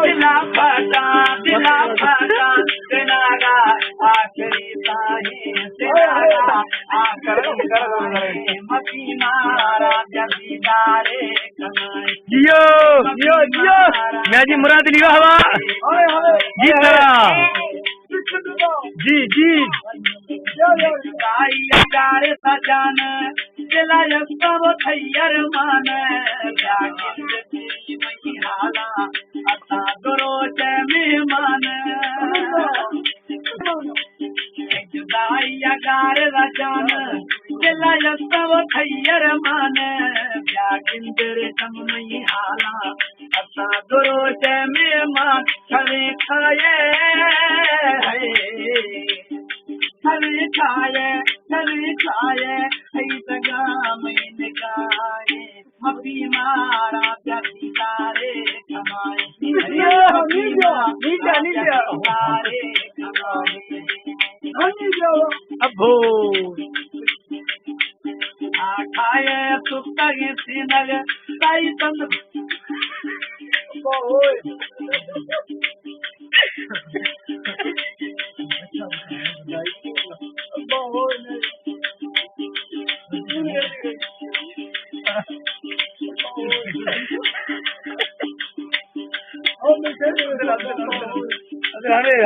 दिला फटा तेनागा आखिरी साही तेनागा आखिरी साही मती मारा जदीदारे कनाई जियो जियो जियो मैं जी मुराद लिया हवा जी सरा जी जी गारे सजान दिला सब थैयर मान हाला अता दरोज मेहमान गारे सजान दिला सब थैयर मान ब्यागिंदर समई हाला अता दरोज मेहमान खरे खाए हरे खाए हई सगा मैंने गाए मपी मारा प्यासी तारे कमाए तारे अबो खाए सुता सीनग साई तंद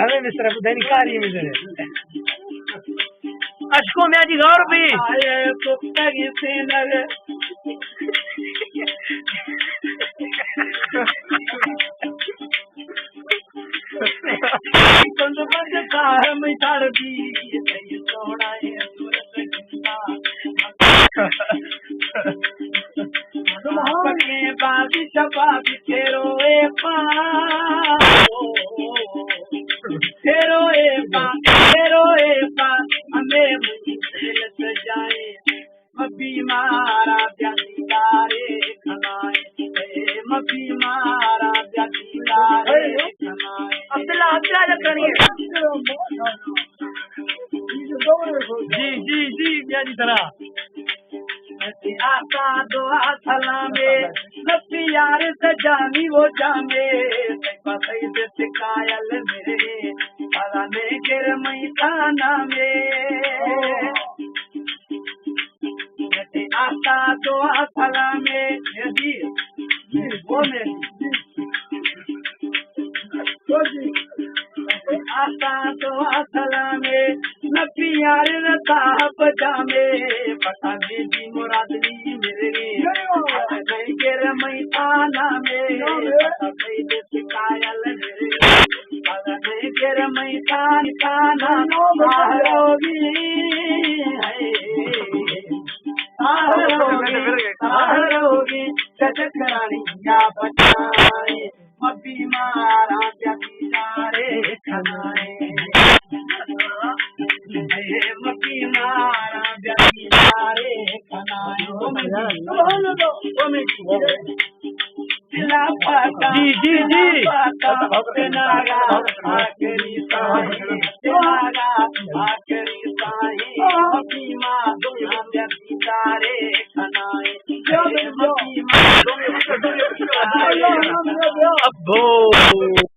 हमें मिस्र दैनिकारी मिस्र अशको में जी गौर भी आए सुतगी सीनग तंद बंद कार में तार दी सही सोना है सूरत जिंदा पके बाजी शबाबी तेरो ए पा हमें दिल से जाए मबी मारा ब्यासी तारे खनाए मबी मारा ब्यासी तारे खनाए अब्दुल्ला लखनी जी जी मैं जी सरा आता दुआ सलामे नबी यार से जानी वो जाने सही से सिकायल मेरे पता नहीं गिर मैदाना में आता दुआ सलामे जी वो आता दुआ सलामे नबी यार साहब जामे पता नहीं जी मुरादली मेरे नहीं गिर मैदाना में पता नहीं से सिकायल मेरे पता नहीं गिर मैदान खाना आरोगी चचकरानी या बचाए मबी मारा प्यासी तारे खनाए मबी मारा प्यासी तारे खनाए जी जी जी तेनागा आखिरी साही तेनागा आखिरी साही मबी मारा